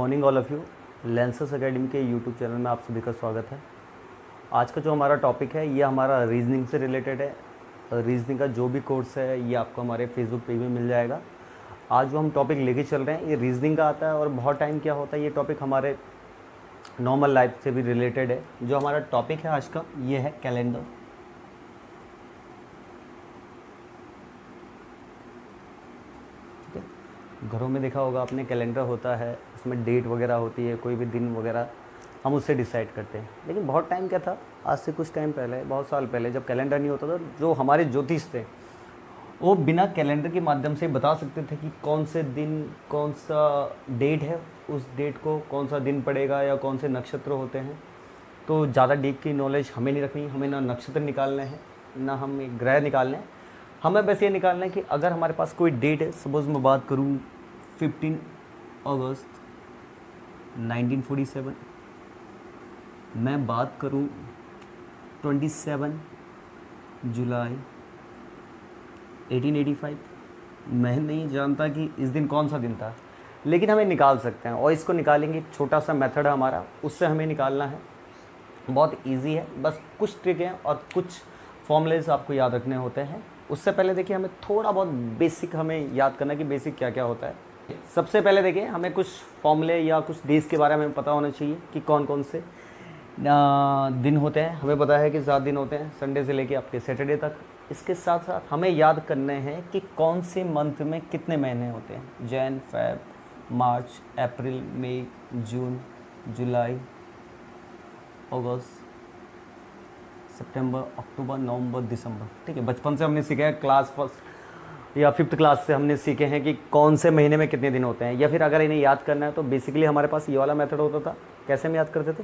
Morning all of you. Lenses academy के YouTube channel में आप सभी का स्वागत है। आज का जो हमारा टॉपिक है ये हमारा रीजनिंग से रिलेटेड है। रीजनिंग का जो भी कोर्स है ये आपको हमारे फेसबुक पेज में मिल जाएगा। आज जो हम टॉपिक लेके चल रहे हैं ये रीजनिंग का आता है और बहुत टाइम क्या होता है ये टॉपिक हमारे नॉर्मल लाइफ से भी रिलेटेड है। जो हमारा टॉपिक है आज का ये है कैलेंडर। घरों में देखा होगा आपने, कैलेंडर होता है, उसमें डेट वगैरह होती है, कोई भी दिन वगैरह हम उससे डिसाइड करते हैं। लेकिन बहुत टाइम क्या था, आज से कुछ टाइम पहले, बहुत साल पहले जब कैलेंडर नहीं होता था, जो हमारे ज्योतिष थे वो बिना कैलेंडर के माध्यम से बता सकते थे कि कौन से दिन कौन सा डेट है, उस डेट को कौन सा दिन पड़ेगा या कौन से नक्षत्र होते हैं। तो ज़्यादा डीप की नॉलेज हमें नहीं रखनी, हमें ना नक्षत्र निकालने हैं ना हमें ग्रह निकालने हैं। हमें बस ये निकालना है कि अगर हमारे पास कोई डेट है, सपोज़ मैं बात करूँ 15 अगस्त 1947, मैं बात करूँ 27 जुलाई 1885, मैं नहीं जानता कि इस दिन कौन सा दिन था, लेकिन हमें निकाल सकते हैं। और इसको निकालेंगे, एक छोटा सा मेथड है हमारा, उससे हमें निकालना है। बहुत इजी है, बस कुछ ट्रिक हैं और कुछ फॉर्मूलेज आपको याद रखने होते हैं। उससे पहले देखिए हमें थोड़ा बहुत बेसिक हमें याद करना है कि बेसिक क्या क्या होता है। सबसे पहले देखिए हमें कुछ फॉर्मूले या कुछ डेज के बारे में पता होना चाहिए कि कौन कौन से दिन होते हैं। हमें पता है कि 7 दिन होते हैं, संडे से लेके आपके सैटरडे तक। इसके साथ साथ हमें याद करने हैं कि कौन से मंथ में कितने महीने होते हैं। जैन, फेब, मार्च, अप्रैल, मई, जून, जुलाई, अगस्त, सितंबर, अक्टूबर, नवंबर, दिसंबर। ठीक है, बचपन से हमने सीखा है, क्लास फर्स्ट या 5th क्लास से हमने सीखे हैं कि कौन से महीने में कितने दिन होते हैं। या फिर अगर इन्हें याद करना है तो बेसिकली हमारे पास ये वाला मेथड होता था। कैसे हम याद करते थे,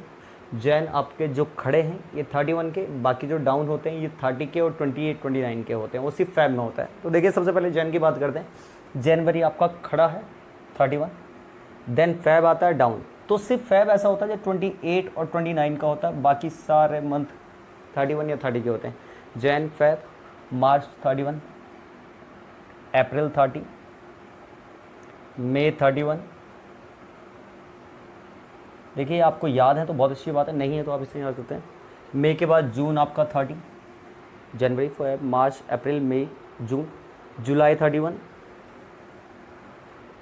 जैन आपके जो खड़े हैं ये 31 के, बाकी जो डाउन होते हैं ये 30 के और 28 29 के होते हैं, वो सिर्फ फैब में होता है। तो देखिए सबसे पहले जैन की बात करते हैं। जनवरी आपका खड़ा है 31, देन फैब आता है डाउन। तो सिर्फ फैब ऐसा होता है जो 28 और 29 का होता है, बाकी सारे मंथ 31 या 30 के होते हैं। जैन, फैब, मार्च 31, अप्रैल 30, मई 31। देखिए आपको याद है तो बहुत अच्छी बात है, नहीं है तो आप इसे याद करते हैं। मई के बाद जून आपका 30, जनवरी, फरवरी, मार्च, अप्रैल, मई, जून, जुलाई 31,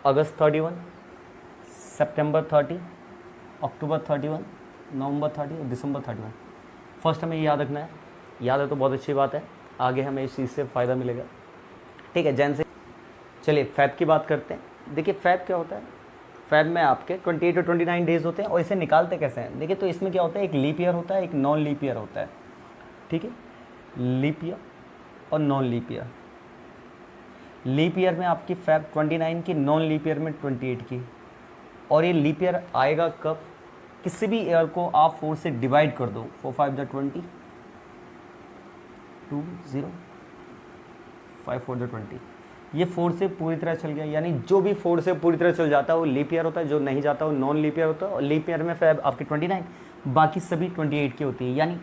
अगस्त 31, सितंबर 30, अक्टूबर 31, नवंबर 30 और दिसंबर 31। फर्स्ट हमें याद रखना है, याद है तो बहुत अच्छी बात है, आगे हमें इस चीज़ से फ़ायदा मिलेगा। ठीक है, जैन से चलिए फैब की बात करते हैं। देखिए फैब क्या होता है, फैब में आपके 28 और 29 डेज होते हैं। और इसे निकालते कैसे हैं, देखिए तो इसमें क्या होता है, एक लीप ईयर होता है, एक नॉन लीप ईयर होता है। ठीक है, लीप ईयर और non leap year. Leap year में आपकी फैब 29 की, नॉन लीप ईयर में 28 की। और ये लीप ईयर आएगा कब, किसी भी ईयर को आप 4 से डिवाइड कर दो, 4 5 20, 2 0, 5 4 20। ये 4 से पूरी तरह चल गया, यानी जो भी 4 से पूरी तरह चल जाता है वो लीप ईयर होता है, जो नहीं जाता वो नॉन लीप ईयर होता है। और लीप ईयर में फैब आपकी 29, बाकी सभी 28 की होती है। यानी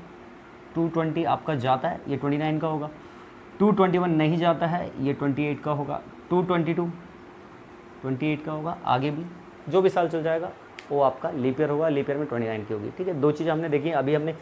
220 आपका जाता है, ये 29 का होगा। 221 नहीं जाता है, ये 28 का होगा। 222 28 का होगा। आगे भी जो भी साल चल जाएगा वो आपका लीप ईयर होगा, लीप ईयर में 29 की होगी। ठीक है, दो चीज़ हमने देखी। अभी हमने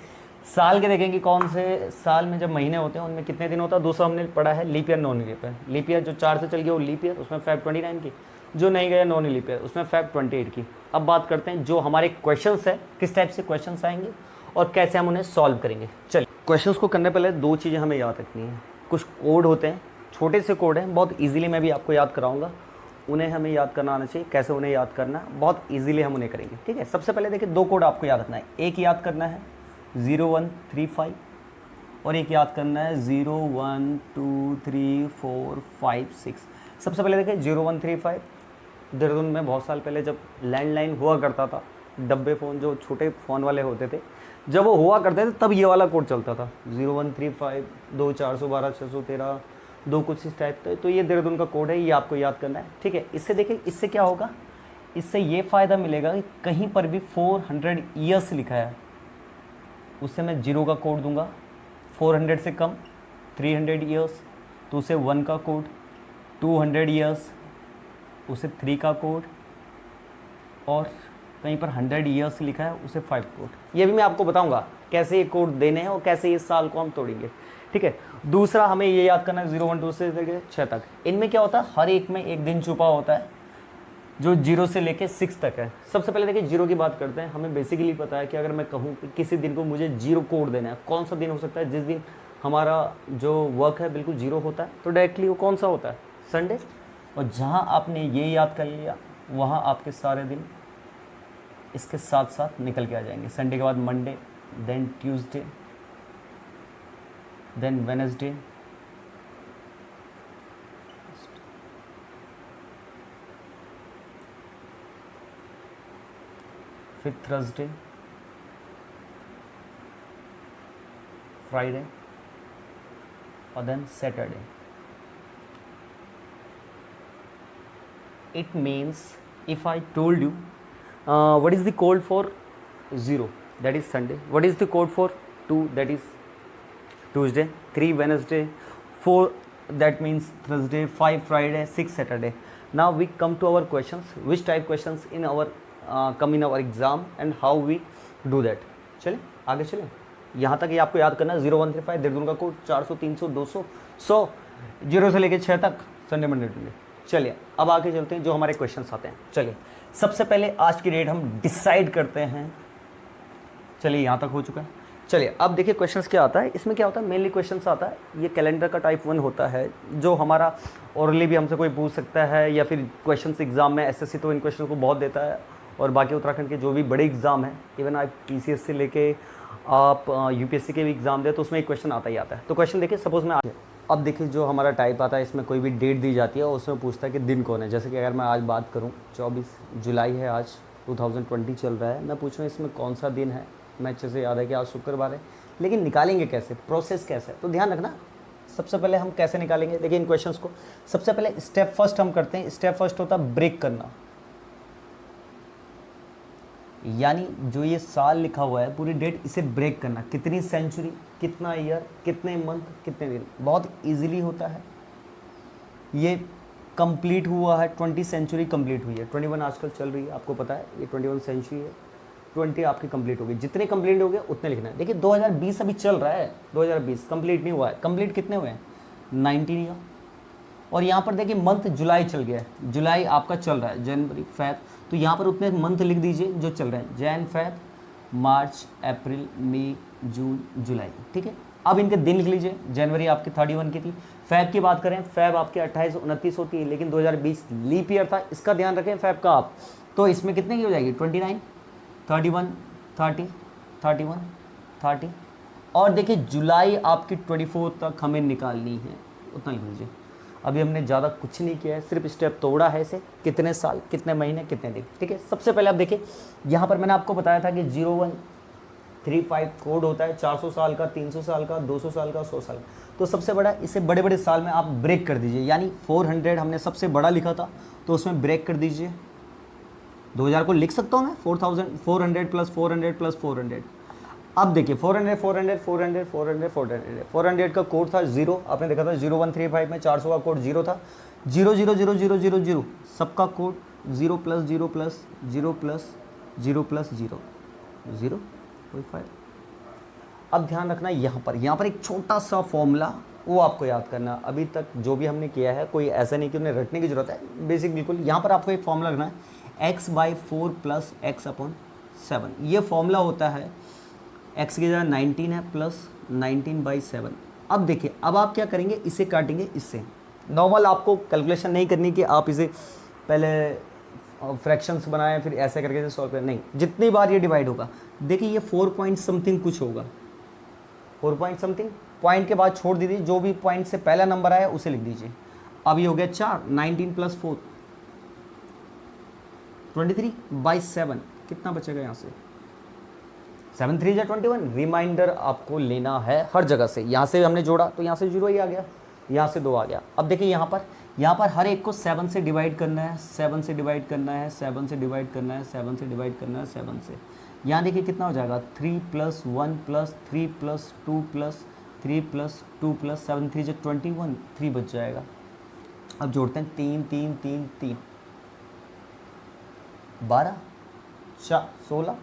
साल के देखेंगे, कौन से साल में जब महीने होते हैं उनमें कितने दिन होता है। दूसरा हमने पढ़ा है leap year, non leap year. Leap year जो 4 से चल गया वो लीप ईयर, उसमें फैब 29 की। जो नहीं गया नॉन लीप ईयर, उसमें फैब 28 की। अब बात करते हैं जो हमारे क्वेश्चंस है, किस टाइप से क्वेश्चंस आएंगे और कैसे हम उन्हें सॉल्व करेंगे। चलिए, क्वेश्चंस को करने पहले 2 चीज़ें हमें याद रखनी है। कुछ कोड होते हैं, छोटे से कोड हैं, बहुत ईजिली मैं भी आपको याद कराऊंगा। उन्हें हमें याद करना आना चाहिए। कैसे उन्हें याद करना, बहुत ईजिली हम उन्हें करेंगे। ठीक है, सबसे पहले देखिए 2 कोड आपको याद रखना है। एक याद करना है 0135 और एक याद करना है 012345 6। सबसे पहले देखिए 0135, देहरादून में बहुत साल पहले जब लैंडलाइन हुआ करता था, डब्बे फ़ोन जो छोटे फ़ोन वाले होते थे, जब वो हुआ करते थे तब ये वाला कोड चलता था 0135 2 412 613 2 कुछ इस टाइप का। तो ये देहरादून का कोड है, ये आपको याद करना है। ठीक है, इससे देखिए, इससे क्या होगा, इससे ये फ़ायदा मिलेगा कि कहीं पर भी 400 ईयर्स लिखा है उससे मैं 0 का कोड दूंगा। 400 से कम 300 ईयर्स तो उसे 1 का कोड, 200 ईयर्स उसे 3 का कोड, और कहीं पर 100 ईयर्स लिखा है, उसे 5 कोड। ये भी मैं आपको बताऊंगा कैसे ये कोड देने हैं और कैसे इस साल को हम तोड़ेंगे, ठीक है। दूसरा हमें ये याद करना है 0 1 2 से लेकर 6 तक, इनमें क्या होता है, हर एक में एक दिन छुपा होता है जो 0 से लेके 6 तक है। सबसे पहले देखिए 0 की बात करते हैं। हमें बेसिकली पता है कि अगर मैं कहूँ कि किसी दिन को मुझे 0 कोड देना है, कौन सा दिन हो सकता है जिस दिन हमारा जो वर्क है बिल्कुल 0 होता है, तो डायरेक्टली वो कौन सा होता है, संडे। और जहाँ आपने ये याद कर लिया वहाँ आपके सारे दिन इसके साथ साथ निकल के आ जाएंगे। संडे के बाद Monday, then Tuesday, then Wednesday, फिर थर्सडे, फ्राइडे और then Saturday. It means if I told you what is the code for 0, that is Sunday, what is the code for 2, that is Tuesday, 3 Wednesday, 4 that means Thursday, 5 Friday, 6 Saturday. Now we come to our questions, which type questions in our come in our exam and how we do that. चलें आगे चलें, यहाँ तक ये आपको याद करना है 0 1 3 5 देहरादून का कोड 400 300 200 100 0 से लेके 6 तक, संडे मंडे टुडे। चलिए अब आगे चलते हैं जो हमारे क्वेश्चंस आते हैं। चलिए सबसे पहले आज की डेट हम डिसाइड करते हैं। चलिए यहाँ तक हो चुका है। चलिए अब देखिए क्वेश्चंस क्या आता है, इसमें क्या होता है, मेनली क्वेश्चंस आता है, ये कैलेंडर का टाइप 1 होता है जो हमारा ओरली भी हमसे कोई पूछ सकता है या फिर क्वेश्चंस एग्जाम में एसएससी तो इन क्वेश्चन को बहुत देता है, और बाकी उत्तराखंड के जो भी बड़े एग्जाम हैं, इवन आप पीसीएस से लेके आप यूपीएससी के भी एग्जाम दे तो उसमें एक क्वेश्चन आता ही आता है। तो क्वेश्चन देखिए, सपोज मैं अब देखिए जो हमारा टाइप आता है इसमें कोई भी डेट दी जाती है और उसमें पूछता है कि दिन कौन है। जैसे कि अगर मैं आज बात करूं 24 जुलाई है, आज 2020 चल रहा है, मैं पूछ रहा हूँ इसमें कौन सा दिन है। मैं अच्छे से याद है कि आज शुक्रवार है, लेकिन निकालेंगे कैसे, प्रोसेस कैसे है, तो ध्यान रखना। सबसे पहले हम कैसे निकालेंगे, देखिए इन क्वेश्चंस को सबसे पहले स्टेप फर्स्ट हम करते हैं। स्टेप फर्स्ट होता है ब्रेक करना, यानी जो ये साल लिखा हुआ है पूरी डेट, इसे ब्रेक करना। कितनी सेंचुरी, कितना ईयर, कितने मंथ, कितने दिन, बहुत इजीली होता है। ये कंप्लीट हुआ है, 20 सेंचुरी कंप्लीट हुई है, 21 आजकल चल रही है, आपको पता है ये 21 सेंचुरी है, 20 आपकी कंप्लीट हो गई। जितने कंप्लीट हो गए उतने लिखना है। देखिए 2020 अभी चल रहा है, 2020 कंप्लीट नहीं हुआ है। कंप्लीट कितने हुए हैं, 19 ईयर। और यहाँ पर देखिए मंथ जुलाई चल गया है, जुलाई आपका चल रहा है, जनवरी फैब, तो यहाँ पर उतने मंथ लिख दीजिए जो चल रहे हैं, जैन फैब मार्च अप्रैल मई जून जुलाई, ठीक है। अब इनके दिन लिख लीजिए, जनवरी आपकी 31 की थी, फैब की बात करें फैब आपकी 28 29 होती है, लेकिन 2020 लीप ईयर था, इसका ध्यान रखें फैब का आप, तो इसमें कितने की हो जाएगी, 29 31 30 31 30। और देखिए जुलाई आपकी 24 तक हमें निकालनी है, उतना लिख लीजिए। अभी हमने ज़्यादा कुछ नहीं किया है, सिर्फ स्टेप तोड़ा है इसे, कितने साल, कितने महीने, कितने दिन, ठीक है। सबसे पहले आप देखिए यहाँ पर मैंने आपको बताया था कि 0135 कोड होता है, 400 साल का, 300 साल का, 200 साल का, 100 साल का। तो सबसे बड़ा, इसे बड़े बड़े साल में आप ब्रेक कर दीजिए, यानी 400 हमने सबसे बड़ा लिखा था तो उसमें ब्रेक कर दीजिए। 2000 को लिख सकता हूँ मैं 400 प्लस 400 प्लस 400। अब देखिए 400 400 400 400 400 400 का कोड था 0, आपने देखा था 0135 में 400 का कोड 0 था, 0 0 0 0 0 0 सबका code 0 plus 0 plus 0 plus 0 plus 0 0.5। अब ध्यान रखना यहाँ पर एक छोटा सा फॉर्मूला वो आपको याद करना। अभी तक जो भी हमने किया है कोई ऐसा नहीं कि उन्हें रटने की जरूरत है, बेसिक बिल्कुल। यहाँ पर आपको एक फॉर्मूला रखना है, x/4 प्लस x/7। ये फॉर्मूला होता है, x की जगह 19 है प्लस 19/7। अब देखिए अब आप क्या करेंगे, इसे काटेंगे इससे। नॉर्मल आपको कैलकुलेशन नहीं करनी कि आप इसे पहले फ्रैक्शंस बनाएं फिर ऐसे करके इसे सॉल्व करें, नहीं, जितनी बार ये डिवाइड होगा। देखिए ये 4 पॉइंट समथिंग कुछ होगा, 4 पॉइंट समथिंग, पॉइंट के बाद छोड़ दीजिए, जो भी पॉइंट से पहला नंबर आया उसे लिख दीजिए। अब ये हो गया 4, 19 प्लस 4 23/7, कितना बचेगा यहाँ से, 7 3 21। रिमाइंडर आपको लेना है हर जगह से, यहाँ से हमने जोड़ा तो यहाँ से 0 ही आ गया, यहाँ से 2 आ गया। अब देखिए यहाँ पर हर एक को 7 से डिवाइड करना है, 7 से डिवाइड करना है, 7 से डिवाइड करना है, 7 से डिवाइड करना है, 7 से। यहाँ देखिए कितना हो जाएगा, 3 plus 1 plus 3 plus 2 plus 3 plus 2 plus 7 3 21, 3 बच जाएगा। अब जोड़ते हैं 3 3 3 3 12, 16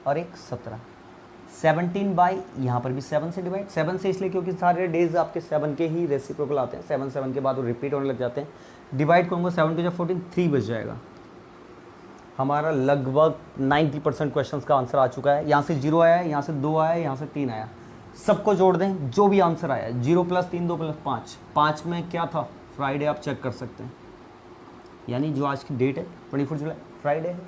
और एक 17, 17 बाई यहाँ पर भी 7 से डिवाइड, 7 से इसलिए क्योंकि सारे डेज आपके 7 के ही रेसिप्रोकल आते हैं, 7 7 के बाद वो रिपीट होने लग जाते हैं। डिवाइड करूँगा 7 टू 14, 3 बच जाएगा। हमारा लगभग 90% क्वेश्चन का आंसर आ चुका है। यहाँ से 0 आया है, यहाँ से 2 आया है, यहाँ से 3 आया। सबको जोड़ दें, जो भी आंसर आया, 0 + 3 2 + 5, 5 में क्या था, फ्राइडे आप चेक कर सकते हैं, यानी जो आज की डेट है 24 जुलाई फ्राइडे है।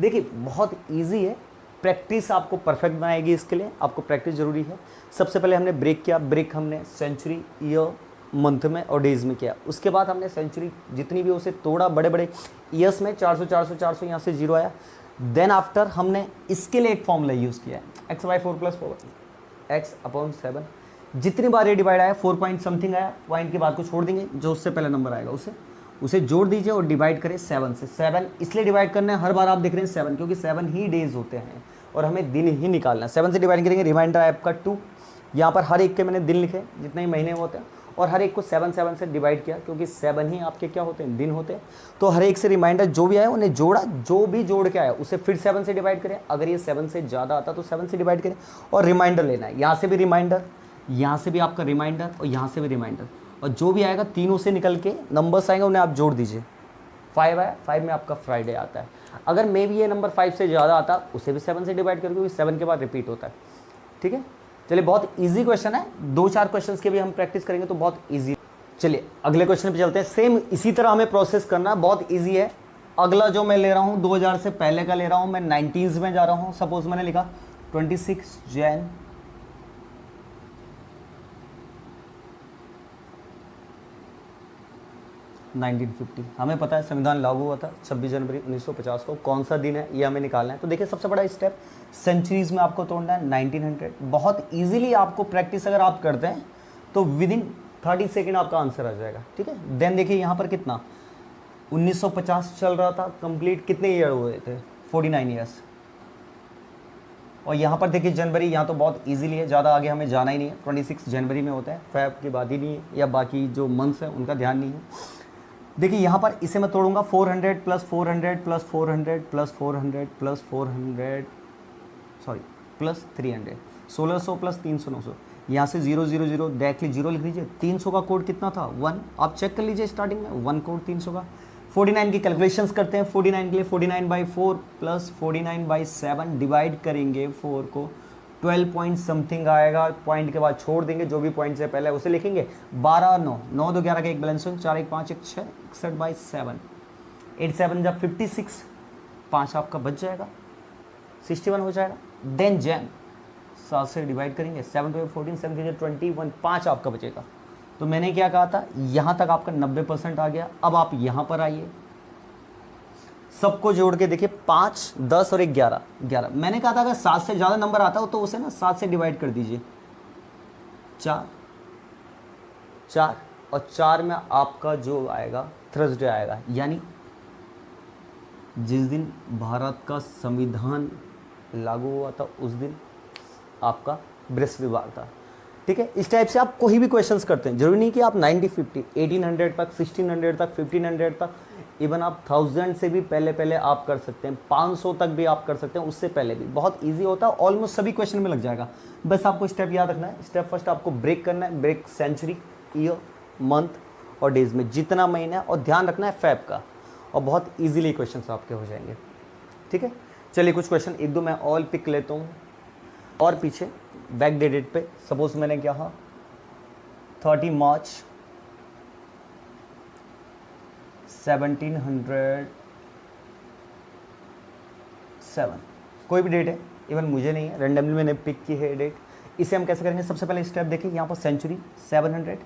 देखिए बहुत इजी है, प्रैक्टिस आपको परफेक्ट बनाएगी। इसके लिए आपको प्रैक्टिस ज़रूरी है। सबसे पहले हमने ब्रेक किया, ब्रेक हमने सेंचुरी, ईयर, मंथ में और डेज में किया। उसके बाद हमने सेंचुरी जितनी भी उसे तोड़ा, बड़े बड़े ईयर्स में 400 400 400, यहाँ से 0 आया। देन आफ्टर हमने इसके लिए एक फॉर्मूला यूज़ किया है, x/4 + 4 x/7। जितनी बार ये डिवाइड आया 4 पॉइंट समथिंग आया, पॉइंट के बाद को छोड़ देंगे, जो उससे पहले नंबर आएगा उसे जोड़ दीजिए और डिवाइड करें 7 से। 7 इसलिए डिवाइड करना है, हर बार आप देख रहे हैं 7, क्योंकि 7 ही डेज होते हैं और हमें दिन ही निकालना है। 7 से डिवाइड करेंगे, रिमाइंडर है आपका 2। यहाँ पर हर एक के मैंने दिन लिखे जितने ही महीने होते हैं, और हर एक को 7 से डिवाइड किया, क्योंकि 7 ही आपके क्या होते हैं, दिन होते हैं। तो हर एक से रिमाइंडर जो भी आया उन्हें जोड़ा, जो भी जोड़ के आया उसे फिर 7 से डिवाइड करें। अगर ये 7 से ज़्यादा आता तो 7 से डिवाइड करें और रिमाइंडर लेना है। यहाँ से भी रिमाइंडर, यहाँ से भी आपका रिमाइंडर और यहाँ से भी रिमाइंडर, और जो भी आएगा तीनों से निकल के नंबर्स आएंगे उन्हें आप जोड़ दीजिए। 5 आया, 5 में आपका फ्राइडे आता है। अगर मे भी ये नंबर 5 से ज़्यादा आता उसे भी 7 से डिवाइड करके, क्योंकि 7 के बाद रिपीट होता है। ठीक है, चलिए बहुत इजी क्वेश्चन है, 2-4 क्वेश्चंस के भी हम प्रैक्टिस करेंगे तो बहुत इजी। चलिए अगले क्वेश्चन पे चलते हैं। सेम इसी तरह हमें प्रोसेस करना, बहुत इजी है। अगला जो मैं ले रहा हूँ 2000 से पहले का ले रहा हूँ, मैं 90s में जा रहा हूँ। सपोज मैंने लिखा 26 जैन 1950। हमें पता है संविधान लागू हुआ था 26 जनवरी 1950 को। कौन सा दिन है ये हमें निकालना है। तो देखिए सबसे बड़ा स्टेप सेंचुरीज में आपको तोड़ना है 1900। बहुत इजीली आपको प्रैक्टिस अगर आप करते हैं तो विद इन 30 सेकेंड आपका आंसर आ जाएगा। ठीक है, देन देखिए यहाँ पर कितना 1950 चल रहा था कंप्लीट, कितने ईयर हुए थे, 49 ईयर्स। और यहाँ पर देखिए जनवरी, यहाँ तो बहुत इजीली है, ज़्यादा आगे हमें जाना ही नहीं है। 26 जनवरी में होता है, फेब की बात ही नहीं है, या बाकी जो मंथ्स हैं उनका ध्यान नहीं है। देखिए यहाँ पर इसे मैं तोड़ूंगा 400 + 400 + 400 + 400 + 400 सॉरी प्लस 300, 1600 + 300 900। यहाँ से 0 0 0 डायरेक्टली 0 लिख लीजिए। 300 का कोड कितना था 1, आप चेक कर लीजिए स्टार्टिंग में 1 कोड 300 का। 49 की कैलकुलेशंस करते हैं। 49 के लिए 49/4 + 49/7 डिवाइड करेंगे 4 को, 12 पॉइंट समथिंग आएगा। पॉइंट के बाद छोड़ देंगे, जो भी पॉइंट से पहले उसे लिखेंगे। 12 9 9 2 11 का एक बैलेंस, 4 1 5 1 6 61/7, 87 जब 56, 5 आपका बच जाएगा, 61 हो जाएगा। देन जैन 7 से डिवाइड करेंगे, 7 2 14 7 3 21, 5 आपका बचेगा। तो मैंने क्या कहा था, यहाँ तक आपका 90% आ गया। अब आप यहाँ पर आइए, सबको जोड़ के देखिए 5 10 और 1 11 11। मैंने कहा था अगर 7 से ज़्यादा नंबर आता हो तो उसे ना 7 से डिवाइड कर दीजिए। 4 4 और 4 में आपका जो आएगा थर्सडे आएगा, यानी जिस दिन भारत का संविधान लागू हुआ था उस दिन आपका बृहस्पतिवार था। ठीक है, इस टाइप से आप कोई भी क्वेश्चंस करते हैं, जरूरी नहीं कि आप 90 50 1800 तक 1600 तक 1500 तक, इवन आप 1000 से भी पहले आप कर सकते हैं, 500 तक भी आप कर सकते हैं, उससे पहले भी बहुत इजी होता है। ऑलमोस्ट सभी क्वेश्चन में लग जाएगा। बस आपको स्टेप याद रखना है। स्टेप फर्स्ट आपको ब्रेक करना है, ब्रेक सेंचुरी, ईयर, मंथ और डेज में जितना महीना है, और ध्यान रखना है फैब का, और बहुत ईजिली क्वेश्चन आपके हो जाएंगे। ठीक है, चलिए कुछ क्वेश्चन 1 2 मैं ऑल पिक लेता हूँ और पीछे बैक डेटेड पे। सपोज मैंने क्या कहा 30 मार्च 1707, कोई भी डेट है, इवन मुझे नहीं है, रैंडमली मैंने पिक की है डेट। इसे हम कैसे करेंगे, सबसे पहले स्टेप देखिए, यहाँ पर सेंचुरी 700,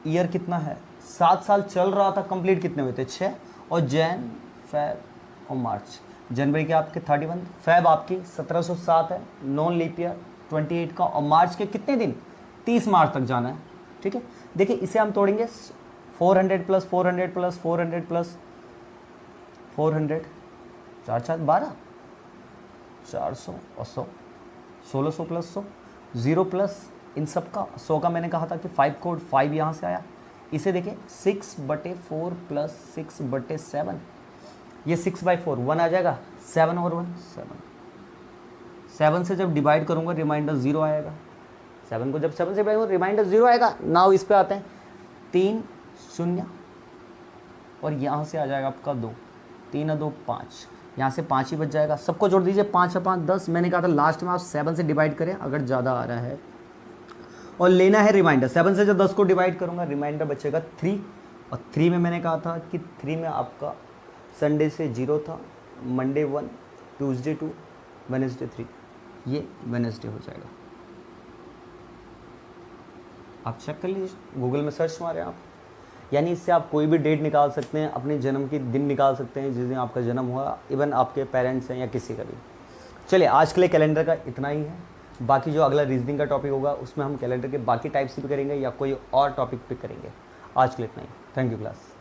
ईयर कितना है 7 साल चल रहा था, कंप्लीट कितने हुए थे 6, और जैन फेब और मार्च। जनवरी के आपके 31, फेब आपकी 1707 है, नॉन लीप ईयर 28 का, और मार्च के कितने दिन 30 मार्च तक जाना है। ठीक है, देखिए इसे हम तोड़ेंगे 400 + 400 + 400 + 400, 4 4 12, 400 और 100, 1600 + 100, 0 प्लस इन सब का 100 का मैंने कहा था कि 5 कोड 5 यहाँ से आया। इसे देखिए 6/4 + 6/7, ये 6/4 1 आ जाएगा, 7 और 1 7, 7 से जब डिवाइड करूँगा रिमाइंडर 0 आएगा, 7 को जब 7 से डिवाइड रिमाइंडर 0 आएगा। नाउ इस पे आते हैं 3 0 और यहाँ से आ जाएगा आपका 2, 3 और 2 5, यहाँ से 5 ही बच जाएगा। सबको जोड़ दीजिए, 5 और 5 10। मैंने कहा था लास्ट में आप 7 से डिवाइड करें अगर ज़्यादा आ रहा है, और लेना है रिमाइंडर। 7 से जब 10 को डिवाइड करूँगा रिमाइंडर बचेगा 3, और 3 में मैंने कहा था कि 3 में आपका संडे से 0 था, मंडे 1, ट्यूसडे 2, वेडनेसडे 3, ये वेडनेसडे हो जाएगा। आप चेक कर लीजिए, गूगल में सर्च मारें आप, यानी इससे आप कोई भी डेट निकाल सकते हैं, अपने जन्म के दिन निकाल सकते हैं जिस दिन आपका जन्म हुआ, इवन आपके पेरेंट्स हैं या किसी का भी। चलिए आज के लिए कैलेंडर का इतना ही है, बाकी जो अगला रीजनिंग का टॉपिक होगा उसमें हम कैलेंडर के बाकी टाइप्स भी करेंगे या कोई और टॉपिक पिक करेंगे। आज के लिए इतना ही, थैंक यू क्लास।